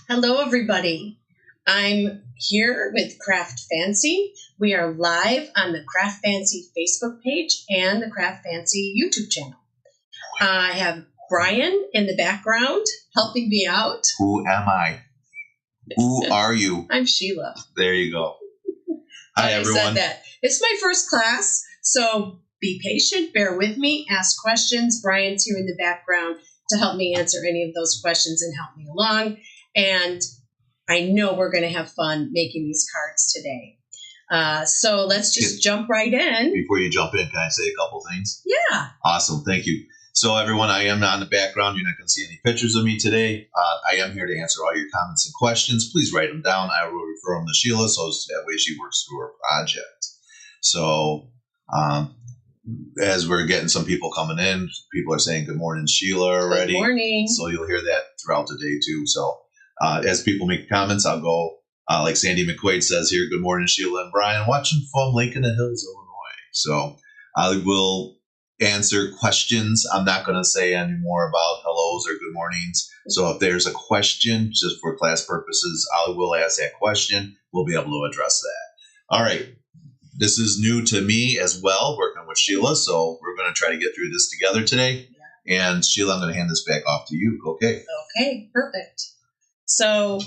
Hello, everybody. I'm here with CraftFancy. We are live on the CraftFancy Facebook page and the CraftFancy YouTube channel. I have Brian in the background helping me out. Who am I? Who are you? I'm Sheila. There you go. Hi, everyone. I said that. It's my first class, so be patient, bear with me, ask questions. Brian's here in the background to help me answer any of those questions and help me along. And I know we're going to have fun making these cards today. So let's just jump right in. Before you jump in, can I say a couple things? Yeah. Awesome. Thank you. So everyone, I am not in the background. You're not going to see any pictures of me today. I am here to answer all your comments and questions. Please write them down. I will refer them to Sheila, so that way she works through her project. So as we're getting some people coming in, people are saying good morning, Sheila, already. Good morning. So you'll hear that throughout the day too. So as people make comments, I'll go, like Sandy McQuaid says here, good morning, Sheila and Brian, watching from Lincoln Hills, Illinois. So I will answer questions. I'm not going to say any more about hellos or good mornings. So if there's a question, just for class purposes, I will ask that question. We'll be able to address that. All right. This is new to me as well, working with Sheila. So we're going to try to get through this together today. Yeah. And Sheila, I'm going to hand this back off to you. Okay. Okay, perfect. So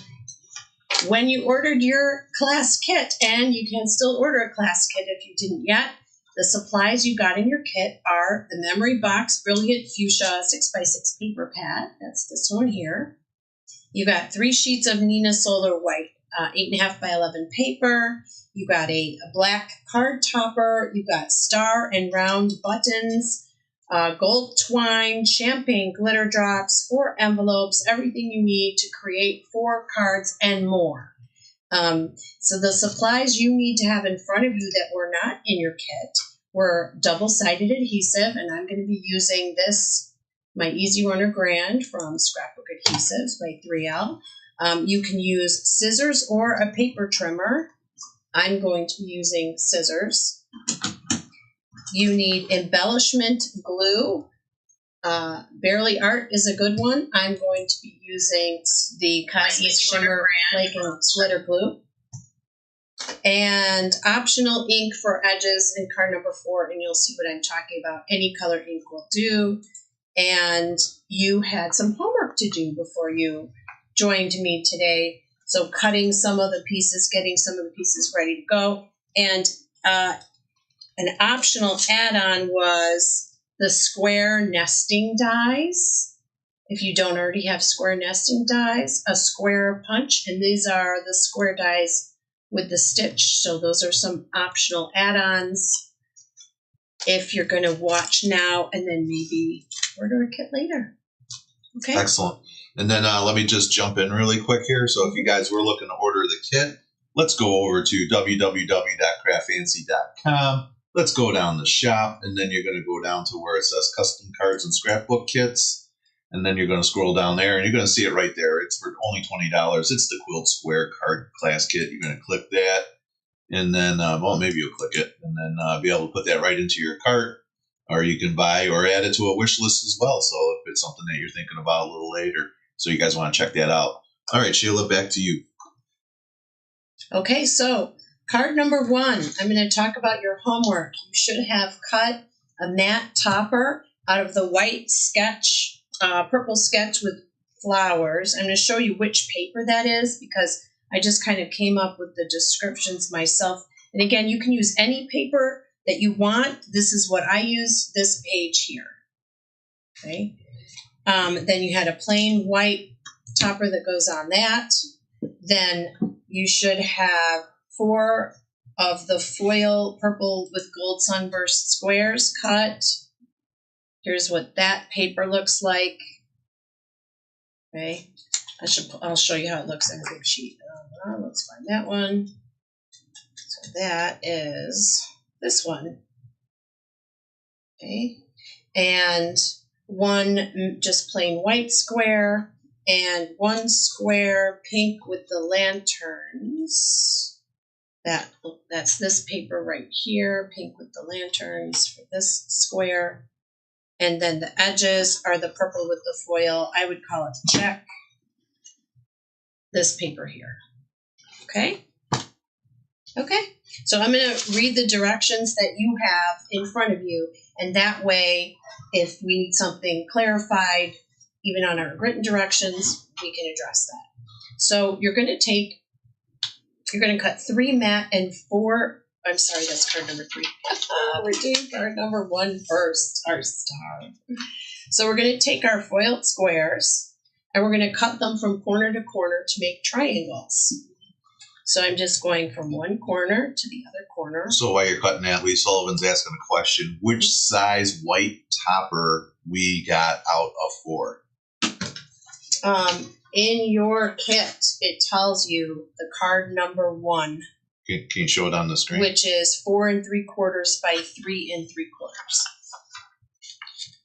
when you ordered your class kit, and you can still order a class kit if you didn't yet, the supplies you got in your kit are the Memory Box Brilliant Fuchsia 6x6 paper pad. That's this one here. You got 3 sheets of Nina Solar White 8.5 by 11 paper. You got a black card topper. You got star and round buttons. Gold twine, champagne glitter drops, 4 envelopes, everything you need to create 4 cards and more. So the supplies you need to have in front of you that were not in your kit were double-sided adhesive, and I'm going to be using this, my Easy Runner Grand from Scrapbook Adhesives by 3L. You can use scissors or a paper trimmer. I'm going to be using scissors. You need embellishment glue. Barely Art is a good one. I'm going to be using the Cosmic Shimmer Flake and Glitter Glue. And optional ink for edges in card number 4, and you'll see what I'm talking about. Any color ink will do. And you had some homework to do before you joined me today. So cutting some of the pieces, getting some of the pieces ready to go. And an optional add-on was the square nesting dies. If you don't already have square nesting dies, a square punch, and these are the square dies with the stitch. So those are some optional add-ons if you're going to watch now and then maybe order a kit later. Okay. Excellent. And then let me just jump in really quick here. So if you guys were looking to order the kit, let's go over to www.craftfancy.com. Let's go down the shop, and then you're going to go down to where it says custom cards and scrapbook kits. And then you're going to scroll down there, and you're going to see it right there. It's for only $20. It's the Quilt Square card class kit. You're going to click that, and then, well, maybe you'll click it, and then be able to put that right into your cart, or you can buy or add it to a wish list as well. So if it's something that you're thinking about a little later, so you guys want to check that out. All right, Sheila, back to you. Okay, so card number 1, I'm going to talk about your homework. You should have cut a matte topper out of the white sketch, purple sketch with flowers. I'm going to show you which paper that is because I just kind of came up with the descriptions myself. And again, you can use any paper that you want. This is what I use, this page here. Okay. Then you had a plain white topper that goes on that. Then you should have 4 of the foil purple with gold sunburst squares cut. Here's what that paper looks like. Okay, I'll show you how it looks on a big sheet. Let's find that one. So that is this one. Okay, and 1 just plain white square, and 1 square pink with the lanterns. That's this paper right here, pink with the lanterns for this square. And then the edges are the purple with the foil. I would call it check. this paper here. Okay? Okay. So I'm going to read the directions that you have in front of you, and that way, if we need something clarified, even on our written directions, we can address that. So you're going to cut 3 mat and 4, I'm sorry, that's card number 3. We're doing card number 1 first, our star. So we're going to take our foiled squares, and we're going to cut them from corner to corner to make triangles. So I'm just going from one corner to the other corner. So while you're cutting that, Lee Sullivan's asking a question. Which size white topper we got out of 4? In your kit, it tells you the card number 1. Can you show it on the screen? Which is 4 3/4 by 3 3/4.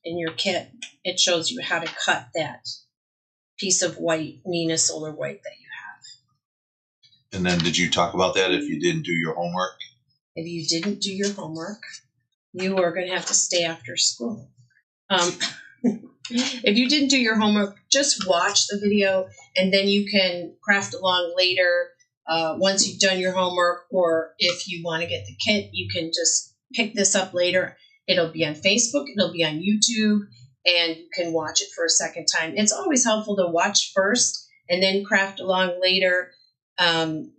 In your kit, it shows you how to cut that piece of white, Nina Solar white that you have. And then did you talk about that if you didn't do your homework? If you didn't do your homework, you are going to have to stay after school. If you didn't do your homework, just watch the video, and then you can craft along later once you've done your homework, or if you want to get the kit, you can just pick this up later. It'll be on Facebook, it'll be on YouTube, and you can watch it for a second time. It's always helpful to watch first and then craft along later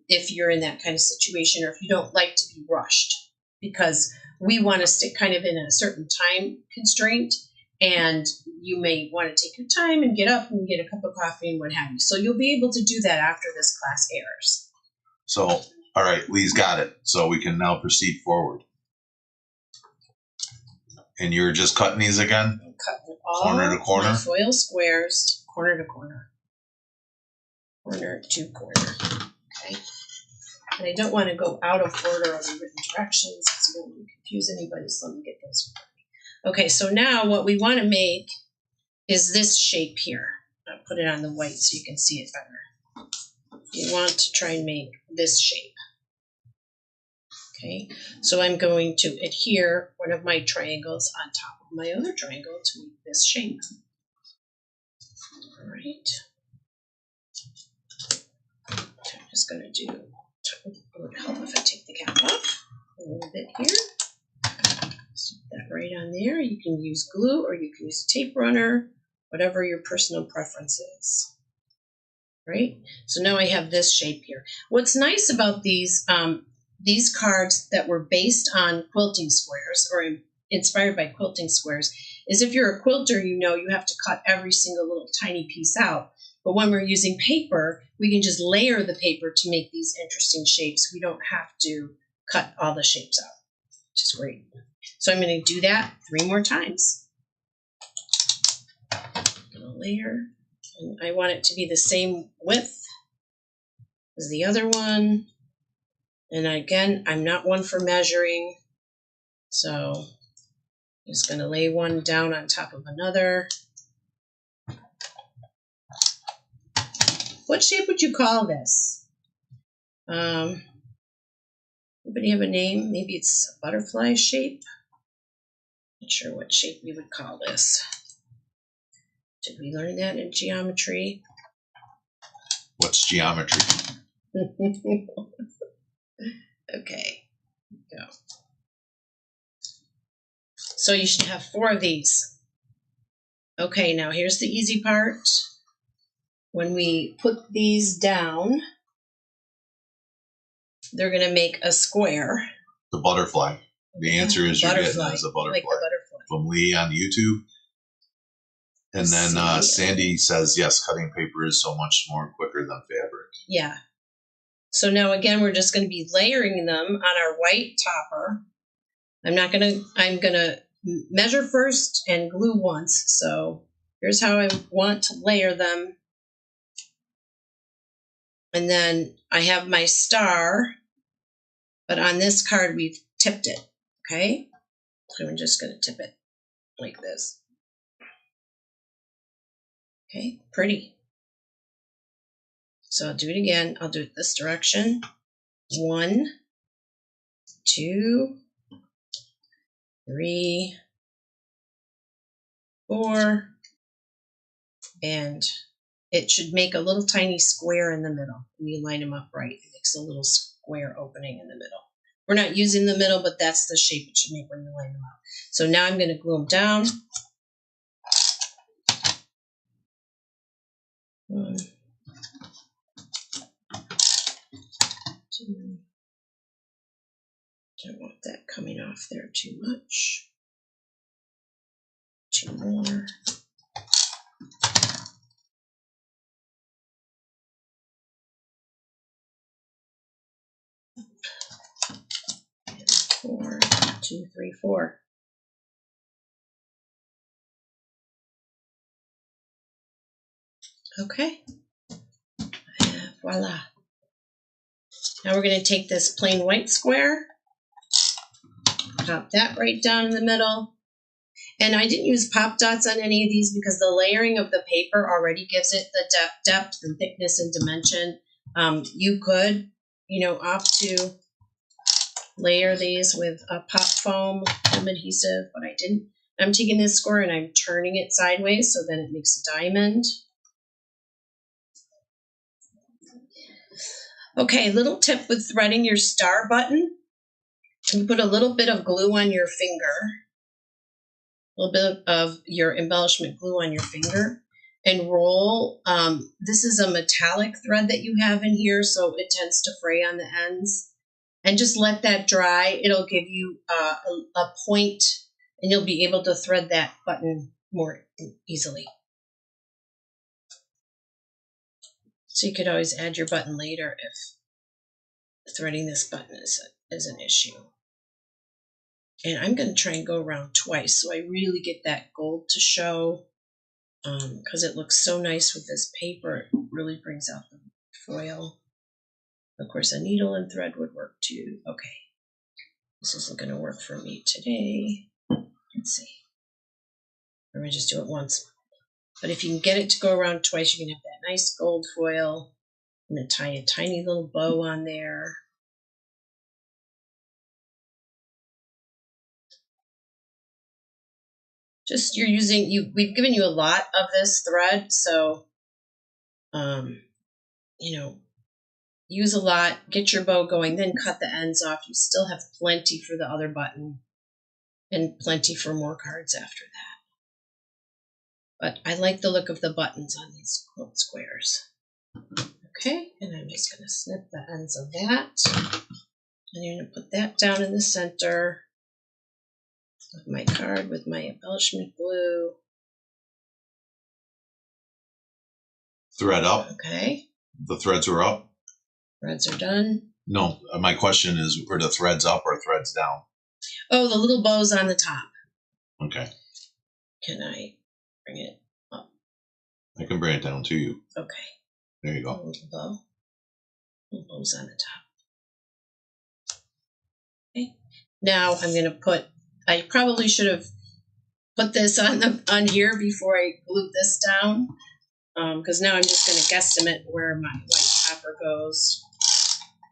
if you're in that kind of situation, or if you don't like to be rushed, because we want to stick kind of in a certain time constraint, and you may want to take your time and get up and get a cup of coffee and what have you. So you'll be able to do that after this class airs. So, all right, Lee's got it. So we can now proceed forward. And you're just cutting these again? I'm cutting all corner to corner? my foil squares, corner to corner. Corner to corner. Okay. And I don't want to go out of order of the written directions because I don't want to confuse anybody, so let me get those. Okay, so now what we want to make is this shape here. I'll put it on the white so you can see it better. You want to try and make this shape. Okay, so I'm going to adhere one of my triangles on top of my other triangle to make this shape. All right. So I'm just going to do, it would help if I take the cap off a little bit here. Stick that right on there. You can use glue or you can use a tape runner, whatever your personal preference is. Right? So now I have this shape here. What's nice about these cards that were based on quilting squares or inspired by quilting squares is if you're a quilter, you know you have to cut every single little tiny piece out. But when we're using paper, we can just layer the paper to make these interesting shapes. We don't have to cut all the shapes out, which is great. So I'm going to do that 3 more times. I'm going to layer, and I want it to be the same width as the other one. And again, I'm not one for measuring, so I'm just going to lay one down on top of another. What shape would you call this? Anybody have a name? Maybe it's a butterfly shape. Not sure what shape we would call this. Did we learn that in geometry? What's geometry? Okay, go. So you should have 4 of these. Okay, now here's the easy part. When we put these down, they're going to make a square. The butterfly. The answer is you're getting is a butterfly. Like the butterfly. From Lee on YouTube. And then Sandy says, yes, cutting paper is so much more quicker than fabric. Yeah. So now again, we're just going to be layering them on our white topper. I'm going to measure first and glue once. So here's how I want to layer them. And then I have my star, but on this card, we've tipped it, okay? So I'm just going to tip it like this. Okay, pretty. So I'll do it again. I'll do it this direction. 1, 2, 3, 4, and it should make a little tiny square in the middle. When you line them up right, it makes a little square opening in the middle. We're not using the middle, but that's the shape it should make when you line them up. So now I'm going to glue them down. 1, 2. Don't want that coming off there too much. 2 more. 4, 2, 3, 4. Okay. And voila. Now we're going to take this plain white square, pop that right down in the middle. And I didn't use pop dots on any of these because the layering of the paper already gives it the depth and thickness and dimension. You could, opt to layer these with a pop foam adhesive, but I didn't. I'm taking this square and I'm turning it sideways so then it makes a diamond. Okay, little tip with threading your star button. You put a little bit of glue on your finger, a little bit of your embellishment glue on your finger, and roll. This is a metallic thread that you have in here, so it tends to fray on the ends. And just let that dry. It'll give you a point, and you'll be able to thread that button more easily. So you could always add your button later if threading this button is an issue. And I'm going to try and go around twice so I really get that gold to show, because it looks so nice with this paper. It really brings out the foil. Of course, a needle and thread would work too. Okay, this isn't going to work for me today. Let's see. I'm going to just do it once. But if you can get it to go around twice, you can have that nice gold foil. I'm going to tie a tiny little bow on there. Just we've given you a lot of this thread, so, use a lot, get your bow going, then cut the ends off. You still have plenty for the other button and plenty for more cards after that. But I like the look of the buttons on these quilt squares. Okay, and I'm just going to snip the ends of that. And you're going to put that down in the center of my card with my embellishment glue. Thread up. Okay. The threads are up. Threads are done. No, my question is, are the threads up or threads down? Oh, the little bow's on the top. Okay. Can I bring it up? I can bring it down to you. Okay. There you go. A little bow. Little bow's on the top. Okay. Now I'm going to I probably should have put this on here before I glued this down, because now I'm just going to guesstimate where my white copper goes.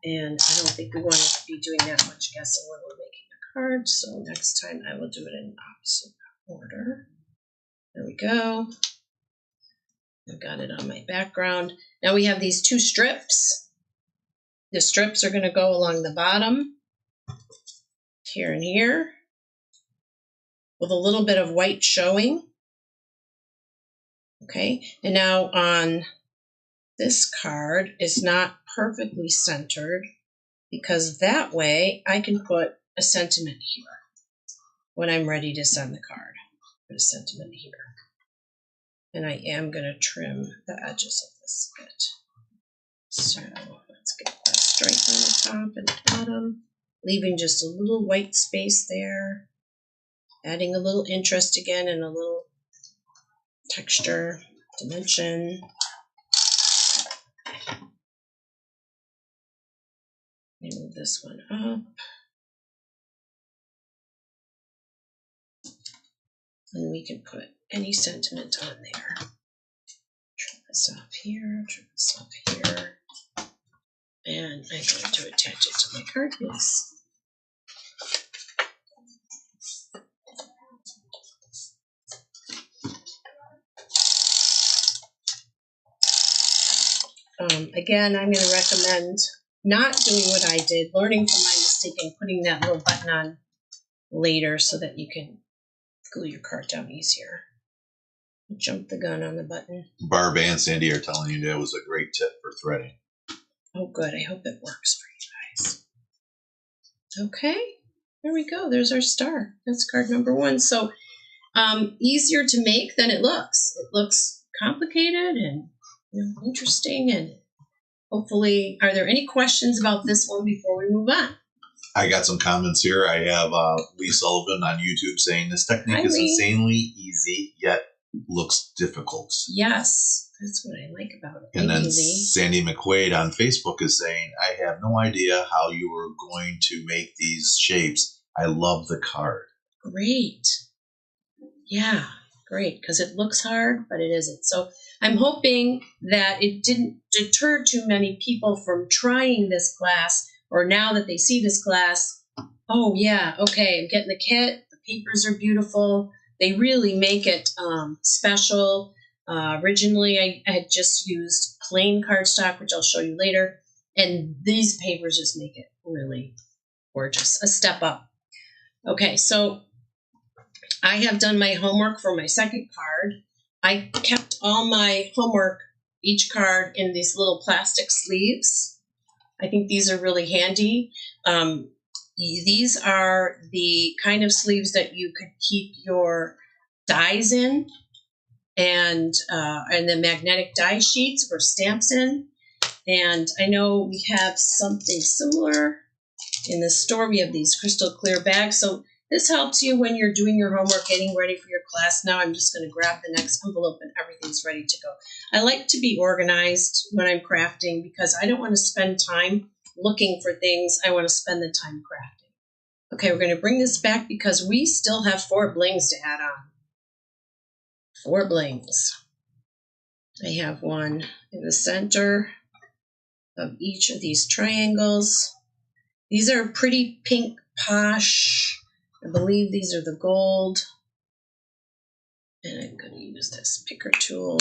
And I don't think we want to be doing that much guessing when we're making a card, so next time I will do it in opposite order. There we go. I've got it on my background. Now we have these 2 strips. The strips are going to go along the bottom, here and here, with a little bit of white showing. Okay, and now on this card is not perfectly centered, because that way I can put a sentiment here when I'm ready to send the card. Put a sentiment here. And I am going to trim the edges of this a bit. So let's get that stripe on the top and the bottom, leaving just a little white space there, adding a little interest again and a little texture, dimension. Move this one up. And we can put any sentiment on there. Trim this off here, trim this off here. And I'm going to attach it to my card piece. Again, I'm going to recommend not doing what I did, learning from my mistake and putting that little button on later so that you can glue your card down easier. Jump the gun on the button. Barb and Sandy are telling you that was a great tip for threading. Oh, good. I hope it works for you guys. Okay, there we go. There's our star. That's card number 1. So easier to make than it looks. It looks complicated and interesting. And hopefully, are there any questions about this one before we move on? I got some comments here. I have Lee Sullivan on YouTube saying this technique is insanely easy, yet looks difficult. Yes, that's what I like about it. And then Sandy McQuaid on Facebook is saying, I have no idea how you were going to make these shapes. I love the card. Great. Yeah, great, because it looks hard, but it isn't. So I'm hoping that it didn't deter too many people from trying this class, or now that they see this class, oh yeah, okay, I'm getting the kit. The papers are beautiful. They really make it special. Originally, I had just used plain cardstock, which I'll show you later, and these papers just make it really gorgeous, a step up. Okay, so I have done my homework for my second card. I kept all my homework, each card, in these little plastic sleeves. I think these are really handy. These are the kind of sleeves that you could keep your dies in, and the magnetic die sheets or stamps in. And I know we have something similar in the store. We have these crystal clear bags. So this helps you when you're doing your homework, getting ready for your class. Now I'm just going to grab the next envelope and everything's ready to go. I like to be organized when I'm crafting because I don't want to spend time looking for things. I want to spend the time crafting. Okay, we're going to bring this back because we still have 4 blings to add on. 4 blings. I have one in the center of each of these triangles. These are pretty pink posh. I believe these are the gold. And I'm going to use this picker tool.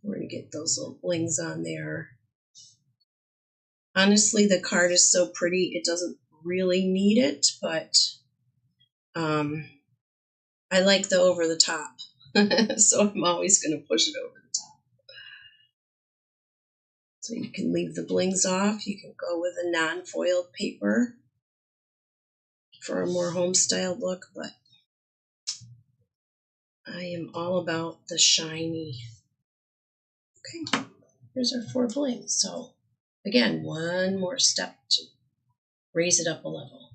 We're going to get those little blings on there. Honestly, the card is so pretty, it doesn't really need it, but I like the over the top. So I'm always going to push it over the top. So you can leave the blings off. You can go with a non-foiled paper for a more home-styled look, but I am all about the shiny. Okay, here's our 4 blings. So again, one more step to raise it up a level.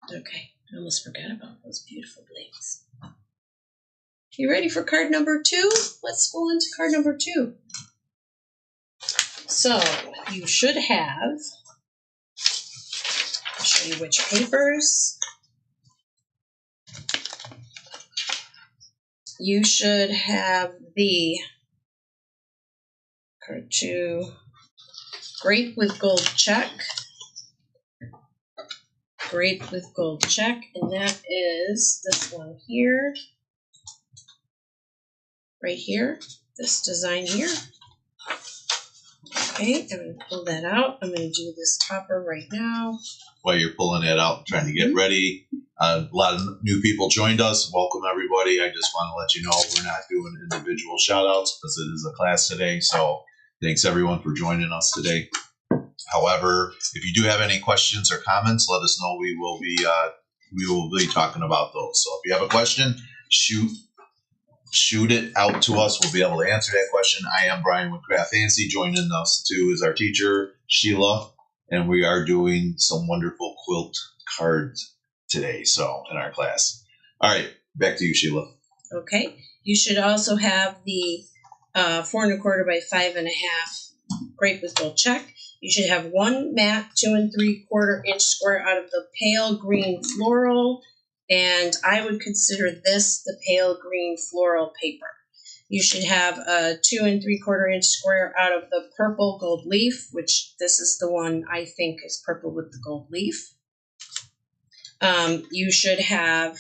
Okay, I almost forgot about those beautiful blings. You ready for card number 2? Let's go into card number 2. So you should have, I'll show you which papers. You should have the card 2, grape with gold check. Grape with gold check, and that is this one here. Right here, this design here. Okay, I'm going to pull that out. I'm going to do this topper right now. While you're pulling it out, trying to get ready. A lot of new people joined us. Welcome, everybody. I just want to let you know we're not doing individual shout-outs because it is a class today. So thanks, everyone, for joining us today. However, if you do have any questions or comments, let us know. We will be talking about those. So if you have a question, shoot it out to us. We'll be able to answer that question. I am Brian with CraftFancy. Joining us too is our teacher, Sheila, and we are doing some wonderful quilt cards today. So in our class. All right, back to you, Sheila. Okay. You should also have the 4 1/4 by 5 1/2 grape with gold check. You should have 1 matte 2 3/4 inch square out of the pale green floral, and I would consider this the pale green floral paper. You should have a 2 3/4 inch square out of the purple gold leaf, which this is the one I think is purple with the gold leaf. You should have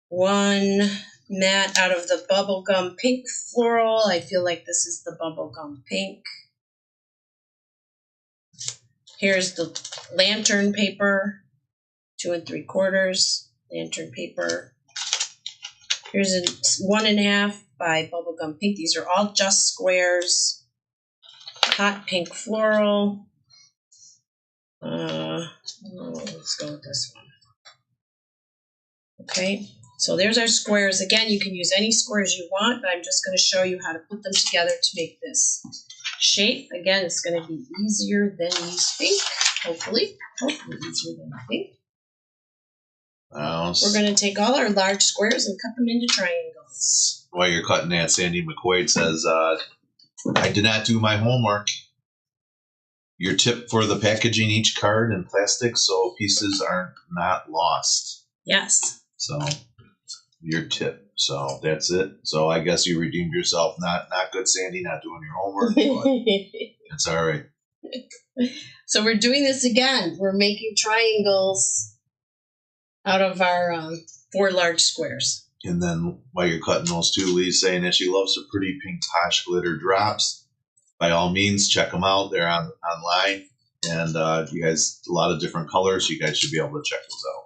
1 mat out of the bubblegum pink floral. I feel like this is the bubblegum pink. Here's the lantern paper, 2 3/4 lantern paper. Here's a 1.5 by bubblegum pink. These are all just squares. Hot pink floral. Let's go with this one. Okay, so there's our squares. Again, you can use any squares you want, but I'm just going to show you how to put them together to make this shape. Again, it's going to be easier than you think, hopefully easier than you think. We're going to take all our large squares and cut them into triangles. While you're cutting that, Sandy McQuaid says, I did not do my homework. Your tip for the packaging each card in plastic so pieces are not lost. Yes. So your tip. So that's it. So I guess you redeemed yourself. Not good, Sandy, not doing your homework. But it's all right. So we're doing this again. We're making triangles out of our 4 large squares. And then while you're cutting those two, Lee's saying that she loves the pretty pink Tosh glitter drops. By all means, check them out. They're online. And you guys, a lot of different colors. You guys should be able to check those out.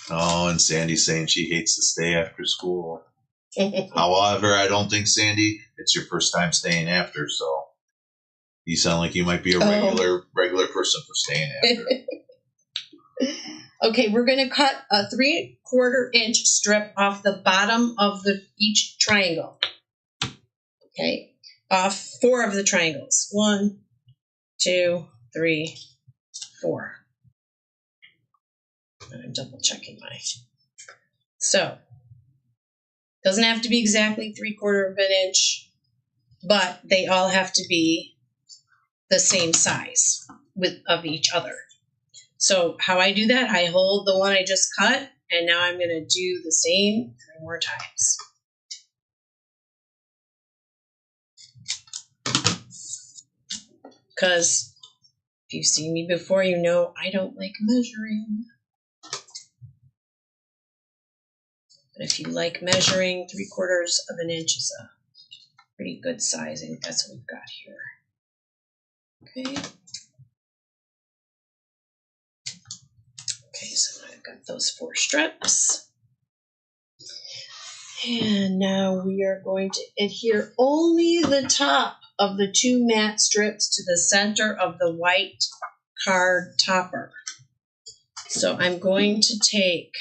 Oh, and Sandy's saying she hates to stay after school. However, I don't think, Sandy, it's your first time staying after. So you sound like you might be a regular person for staying after. Okay, we're going to cut a 3/4 inch strip off the bottom of each triangle. Okay, off 4 of the triangles. 1, 2, 3, 4. I'm double checking my. So, doesn't have to be exactly 3/4 of an inch, but they all have to be the same size of each other. So how I do that, I hold the one I just cut, and now I'm going to do the same 3 more times. Because if you've seen me before, you know I don't like measuring. But if you like measuring, 3/4 of an inch is a pretty good size. I think that's what we've got here. Okay. Okay, so I've got those 4 strips. And now we are going to adhere only the top of the 2 matte strips to the center of the white card topper. So I'm going to take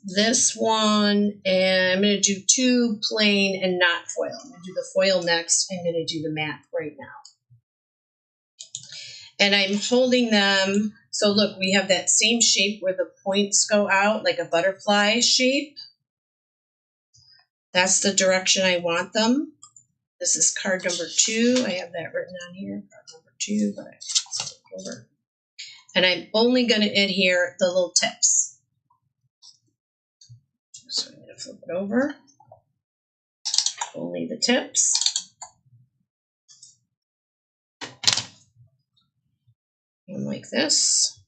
this one, and I'm going to do 2 plain and not foil. I'm going to do the foil next. I'm going to do the matte right now. And I'm holding them. So look, we have that same shape where the points go out, like a butterfly shape. That's the direction I want them. This is card number 2. I have that written on here, card number 2, but I flip over. And I'm only going to adhere the little tips. So I'm going to flip it over. Only the tips. One like this.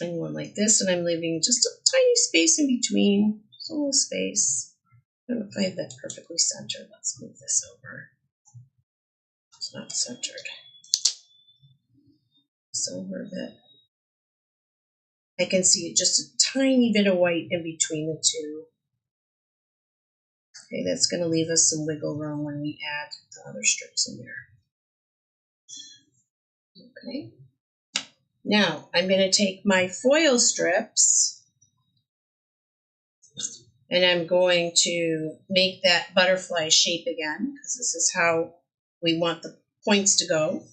And one like this. And I'm leaving just a tiny space in between. Just a little space. I don't know if I have that perfectly centered. Let's move this over. It's not centered. It's over a bit. I can see just a tiny bit of white in between the 2. Okay, that's going to leave us some wiggle room when we add the other strips in there. Okay. Now, I'm going to take my foil strips and I'm going to make that butterfly shape again, because this is how we want the points to go.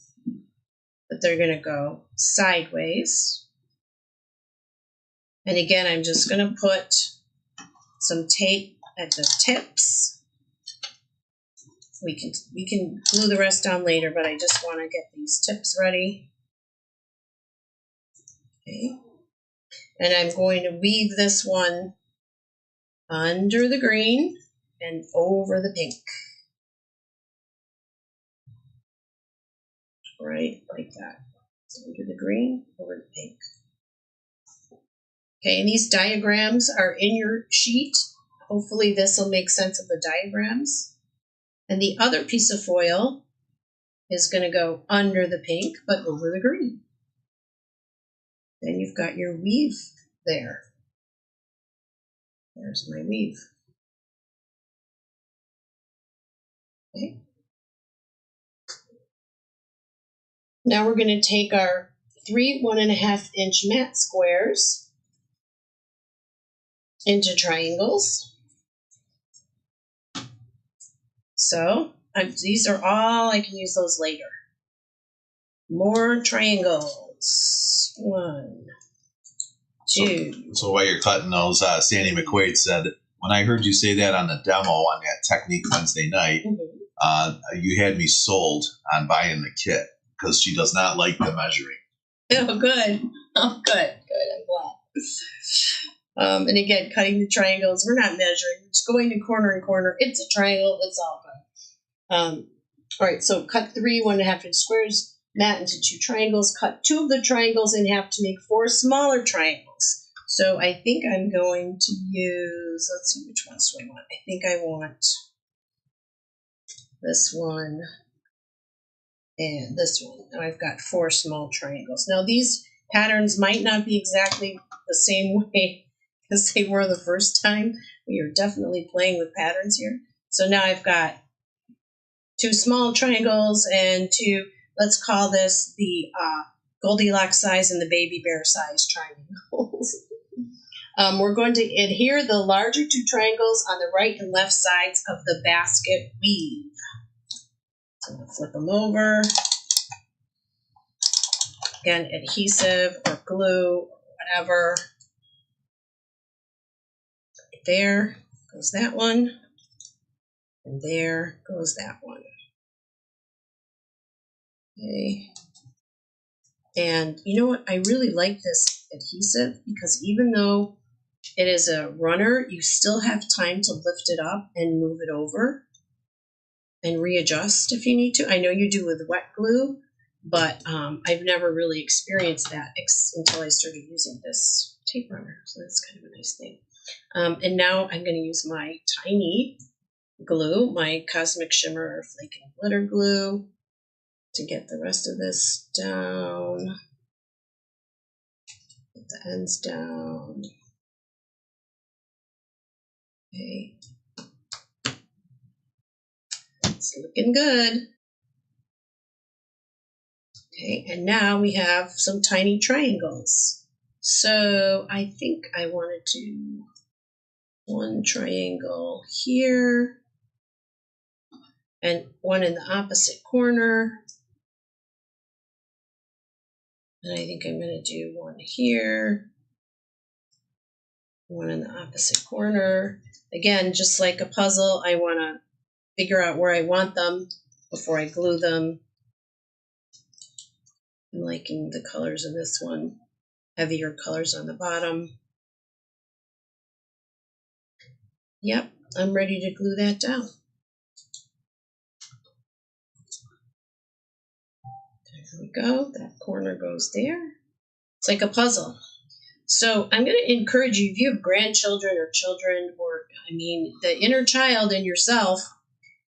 But they're going to go sideways. And again, I'm just going to put some tape at the tips. We can glue the rest down later, but I just want to get these tips ready. Okay. And I'm going to weave this one under the green and over the pink. Right, like that. So under the green, over the pink. Okay, and these diagrams are in your sheet. Hopefully this will make sense of the diagrams. And the other piece of foil is going to go under the pink, but over the green. Then you've got your weave there. There's my weave. Okay. Now we're going to take our 3 1.5-inch mat squares into triangles. So these are all, I can use those later. More triangles. 1, 2. So while you're cutting those, Sandy McQuaid said, when I heard you say that on the demo on that Technique Wednesday night, you had me sold on buying the kit because she does not like the measuring. Oh, good. Oh, good. I'm glad. And again, cutting the triangles, we're not measuring. We're just going to corner and corner. It's a triangle. It's all good. All right, so cut 3 1.5-inch squares, mat into 2 triangles. Cut 2 of the triangles in half to make 4 smaller triangles. So I think I'm going to use, let's see, which ones do I want? I think I want this one and this one. Now I've got 4 small triangles. Now these patterns might not be exactly the same way as they were the first time. We are definitely playing with patterns here. So now I've got 2 small triangles and 2, let's call this the Goldilocks size and the baby bear size triangles. We're going to adhere the larger 2 triangles on the right and left sides of the basket weave. So I'm going to flip them over. Again, adhesive or glue or whatever. Right there goes that one. And there goes that one. Okay. And you know what? I really like this adhesive because even though it is a runner, you still have time to lift it up and move it over and readjust if you need to. I know you do with wet glue, but I've never really experienced that until I started using this tape runner. So that's kind of a nice thing. And now I'm going to use my tiny glue, my Cosmic Shimmer Flake and Glitter glue, to get the rest of this down. Get the ends down. Okay. It's looking good. Okay, and now we have some tiny triangles. So I think I want to do 1 triangle here and 1 in the opposite corner. And I think I'm going to do 1 here, 1 in the opposite corner. Again, just like a puzzle, I want to figure out where I want them before I glue them. I'm liking the colors of this one, heavier colors on the bottom. Yep, I'm ready to glue that down. There we go, that corner goes there. It's like a puzzle. So I'm going to encourage you, if you have grandchildren or children, or the inner child in yourself,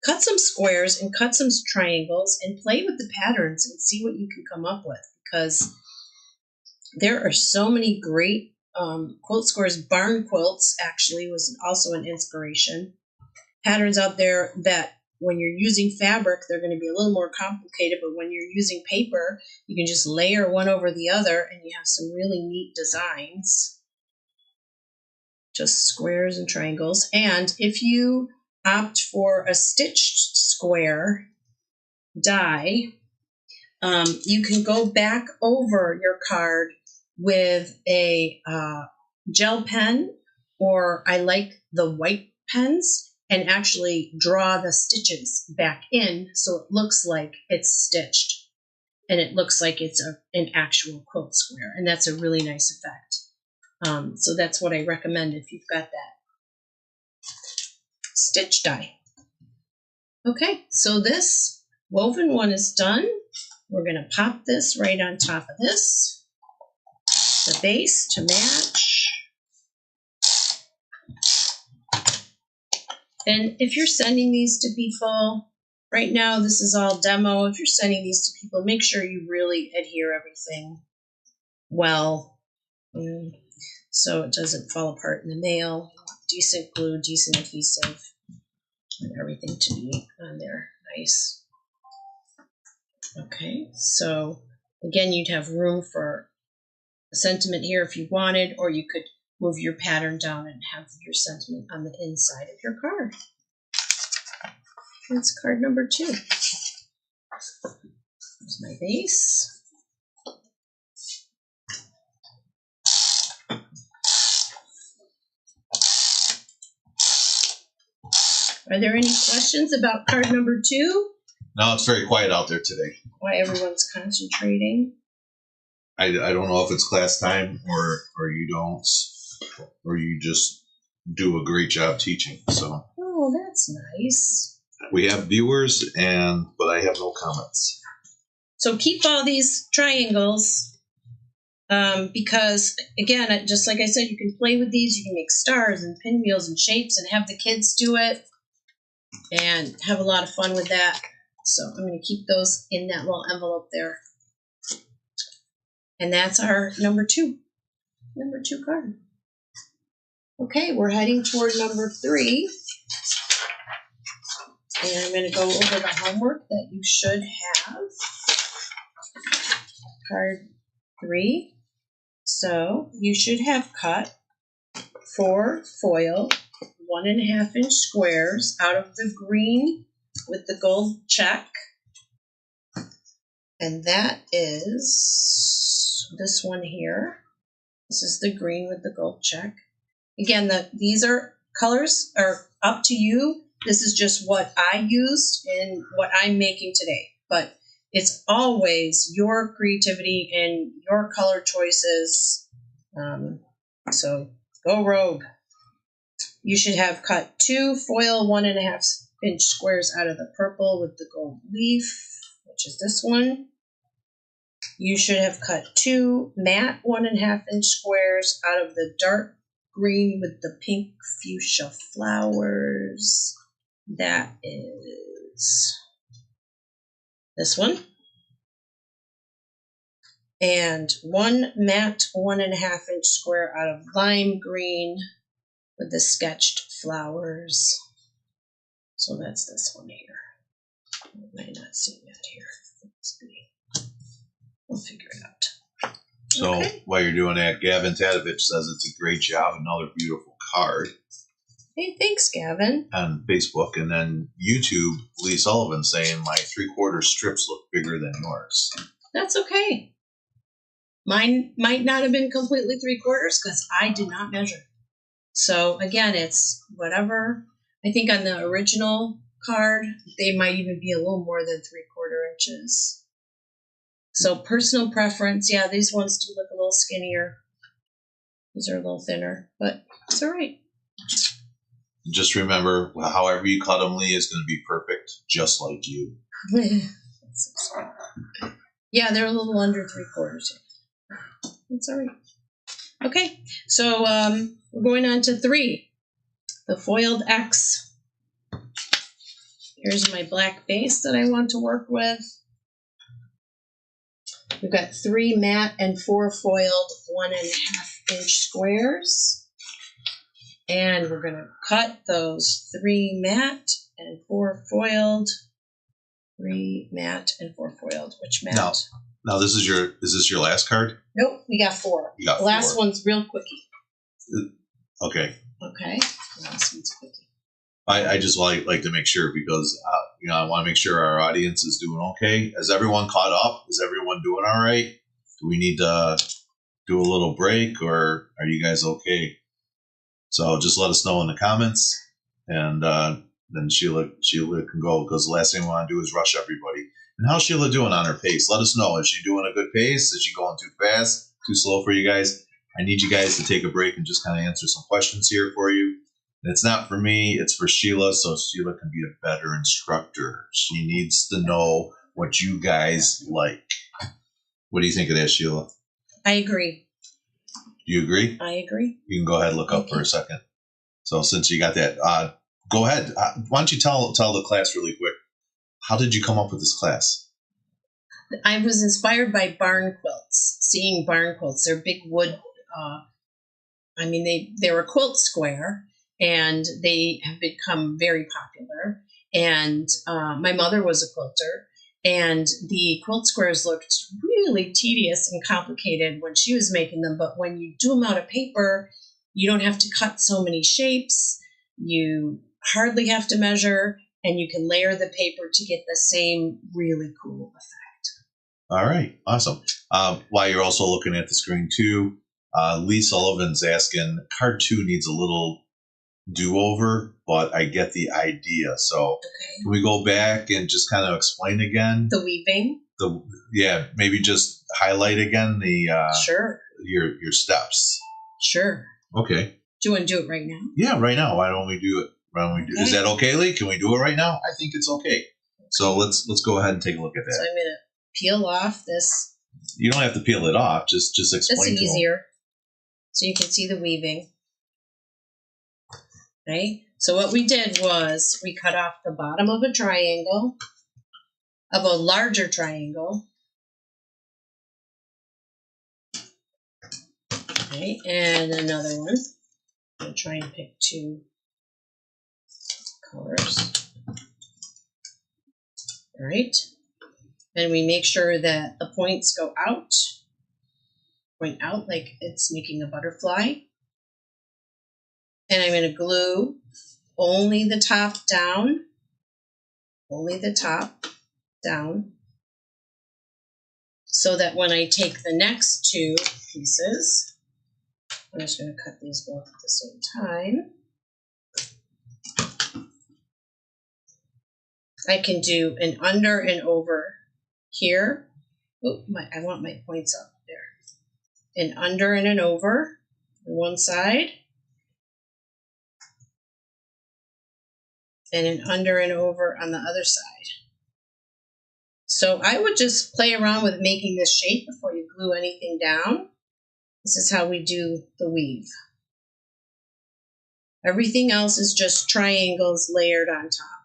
cut some squares and cut some triangles and play with the patterns and see what you can come up with, because there are so many great quilt squares. Barn quilts actually was also an inspiration. Patterns out there that when you're using fabric, they're going to be a little more complicated, but when you're using paper, you can just layer one over the other and you have some really neat designs. Just squares and triangles. And if you opt for a stitched square die, you can go back over your card with a gel pen, or I like the white pens, and actually draw the stitches back in so it looks like it's stitched and it looks like it's an actual quilt square, and that's a really nice effect. So that's what I recommend if you've got that stitch die. Okay, so this woven one is done. We're going to pop this right on top of this, the base to match. And if you're sending these to people, right now this is all demo. If you're sending these to people, make sure you really adhere everything well, so it doesn't fall apart in the mail. Decent glue, decent adhesive, and everything to be on there nice. Okay, so again, you'd have room for a sentiment here if you wanted, or you could move your pattern down and have your sentiment on the inside of your card. That's card number 2. Here's my base. Are there any questions about card number 2? No, it's very quiet out there today. Why everyone's concentrating? I don't know if it's class time or you don't, or you just do a great job teaching. So. Oh, that's nice. We have viewers, but I have no comments. So keep all these triangles because, again, just like I said, you can play with these. You can make stars and pinwheels and shapes and have the kids do it and have a lot of fun with that. So I'm going to keep those in that little envelope there. And that's our number 2 card. Okay, we're heading toward number 3. And I'm going to go over the homework that you should have. Card 3. So you should have cut 4 foil 1.5-inch squares out of the green with the gold check. And that is this one here. This is the green with the gold check. Again, these are colors are up to you. This is just what I used and what I'm making today. But it's always your creativity and your color choices. So go rogue. You should have cut 2 foil 1.5-inch squares out of the purple with the gold leaf, which is this one. You should have cut 2 matte 1.5-inch squares out of the dark green with the pink fuchsia flowers. That is this one. And 1 matte 1.5-inch square out of lime green with the sketched flowers. So that's this one here. I might not see that here. Let's see. We'll figure it out. So Okay. while you're doing that, Gavin Tadovich says it's a great job. Another beautiful card. Hey, thanks, Gavin. On Facebook. And then YouTube, Lee Sullivan saying my 3/4 strips look bigger than yours. That's okay. Mine might not have been completely 3/4 because I did not measure. So again, it's whatever. I think on the original card, they might even be a little more than 3/4 inches. So personal preference. Yeah, these ones do look a little skinnier. These are a little thinner, but it's all right. Just remember, however you cut them, Lee, is going to be perfect, just like you. Yeah, they're a little under 3/4. It's all right. Okay, so we're going on to 3, the foiled X. Here's my black base that I want to work with. We've got 3 matte and 4 foiled 1.5-inch squares. And we're going to cut those 3 matte and 4 foiled. 3 matte and 4 foiled. Which matte? Now is this your last card? Nope, we got 4. You got the last 4. one's real quickie. Okay. Okay, the last one's quickie. I just like to make sure because I want to make sure our audience is doing okay. Is everyone caught up? Is everyone doing all right? Do we need to do a little break, or are you guys okay? So just let us know in the comments, and then Sheila can go, because the last thing we want to do is rush everybody. And how's Sheila doing on her pace? Let us know. Is she doing a good pace? Is she going too fast? Too slow for you guys? I need you guys to take a break and just kind of answer some questions here for you. And it's not for me, it's for Sheila, so Sheila can be a better instructor. She needs to know what you guys like. What do you think of that, Sheila? I agree. Do you agree? I agree. You can go ahead and look up for a second. So since you got that, go ahead. Why don't you tell the class really quick? How did you come up with this class? I was inspired by barn quilts, seeing barn quilts. They're big wood. They're a quilt square, and they have become very popular. And my mother was a quilter, and the quilt squares looked really tedious and complicated when she was making them. But when you do them out of paper, you don't have to cut so many shapes. You hardly have to measure, and you can layer the paper to get the same really cool effect. All right, awesome. While you're also looking at the screen too, Lee Sullivan's asking, card 2 needs a little do-over, but I get the idea. So Can we go back and just kind of explain again? The weaving? Maybe just highlight again the sure. your steps. Sure. Okay. Do you want to do it right now? Yeah, right now. Why don't we do it? Okay. Is that okay, Lee? Can we do it right now? I think it's okay. So let's go ahead and take a look at that. So I'm going to peel off this. You don't have to peel it off. Just explain. It's easier. So you can see the weaving. Okay. So what we did was we cut off the bottom of a triangle, of a larger triangle. Okay, and another one. I'm going to try and pick 2 colors. All right. And we make sure that the points go out. Point out like it's making a butterfly. And I'm going to glue only the top down. Only the top down. So that when I take the next 2 pieces, I'm just going to cut these both at the same time. I can do an under and over here. Oh, I want my points up there. An under and an over on one side. And an under and over on the other side. So I would just play around with making this shape before you glue anything down. This is how we do the weave. Everything else is just triangles layered on top.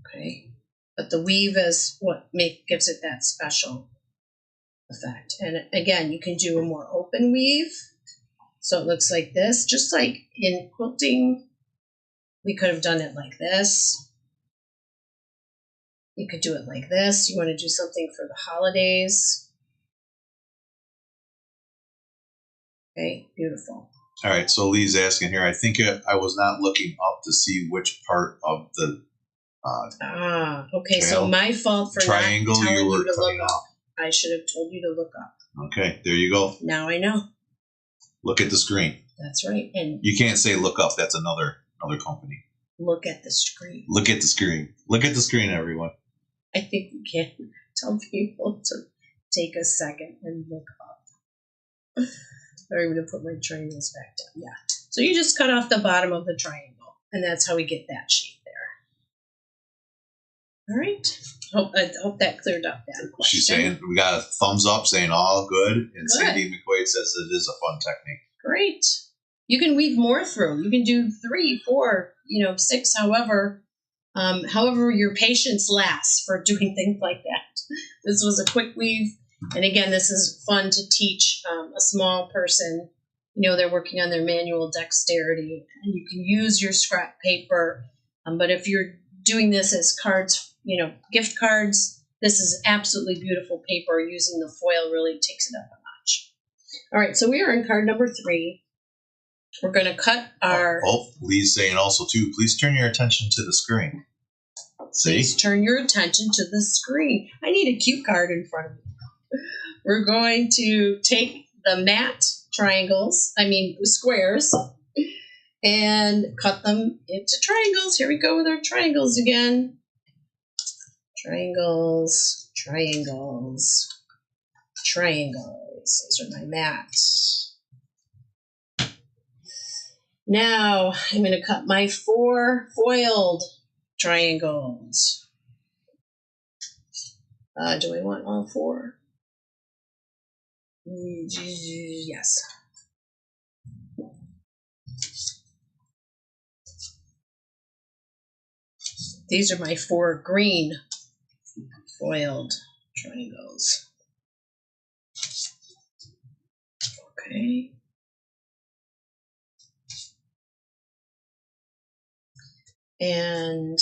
Okay, but the weave is what gives it that special effect. And again, you can do a more open weave. So it looks like this, just like in quilting, we could have done it like this. You could do it like this. You want to do something for the holidays. Okay, beautiful. All right, so Lee's asking here, I think I was not looking up to see which part of the okay, so my fault for triangle not telling you were you to cutting look up. off. I should have told you to look up. Okay, there you go. Now I know. Look at the screen. That's right. And you can't say look up. That's another company. Look at the screen. Look at the screen. Look at the screen, everyone. I think we can tell people to take a second and look up. I'm going to put my triangles back down. Yeah. So you just cut off the bottom of the triangle, and that's how we get that shape there. All right. I hope that cleared up that question. She's saying we got a thumbs up saying all good, and good. Sandy McQuaid says it is a fun technique. Great. You can weave more through. You can do 3, 4, 6, however your patience lasts for doing things like that. This was a quick weave. And again, this is fun to teach a small person. They're working on their manual dexterity, and you can use your scrap paper. But if you're doing this as cards, gift cards, this is absolutely beautiful paper. Using the foil really takes it up a notch. All right, so we are in card number 3. We're going to cut our... Lee's saying also, too, please turn your attention to the screen. Please turn your attention to the screen. I need a cue card in front of me. We're going to take the matte squares, and cut them into triangles. Here we go with our triangles again. Triangles, triangles, triangles. Those are my mattes. Now I'm going to cut my 4 foiled triangles. Do I want all 4? Yes. These are my 4 green foiled triangles. Okay. And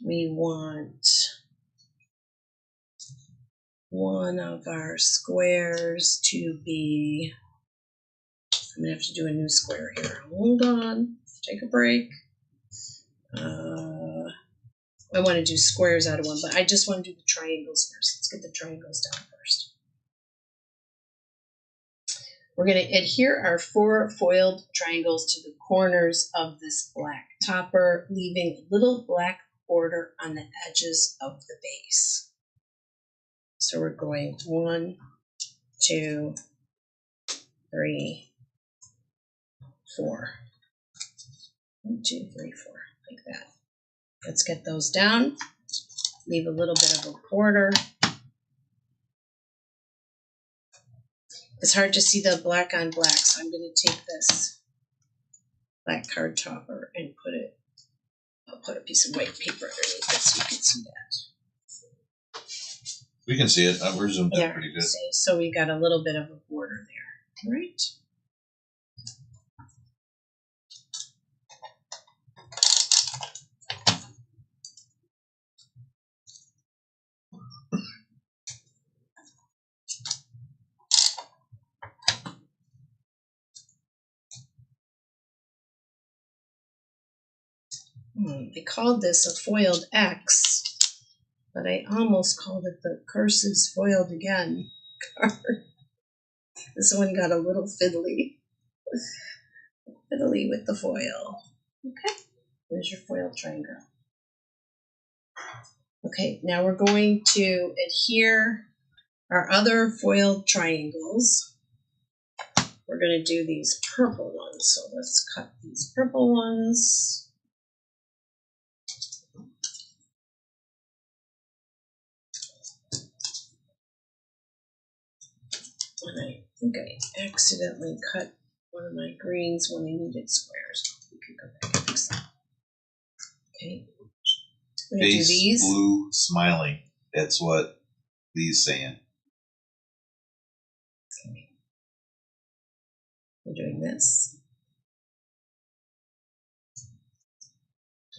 we want one of our squares to be, I'm going to have to do a new square here. Hold on. Take a break. I want to do squares out of one, but I just want to do the triangles first. Let's get the triangles down first. We're going to adhere our 4 foiled triangles to the corners of this black topper, leaving a little black border on the edges of the base. So we're going 1, 2, 3, 4. 1, 2, 3, 4, like that. Let's get those down. Leave a little bit of a border. It's hard to see the black on black, so I'm going to take this black card topper and I'll put a piece of white paper underneath it so you can see that. We can see it. We're zoomed in pretty good. See, so we got a little bit of a border there. All right. They called this a foiled X, but I almost called it the Curses Foiled Again card. This one got a little fiddly. Fiddly with the foil. Okay, there's your foiled triangle. Okay, now we're going to adhere our other foiled triangles. We're going to do these purple ones, so let's cut these purple ones. And I think I accidentally cut one of my greens when I needed squares. We can go back and fix that. Okay. We're going to do these. Blue smiling. That's what Lee's saying. Okay. We're doing this.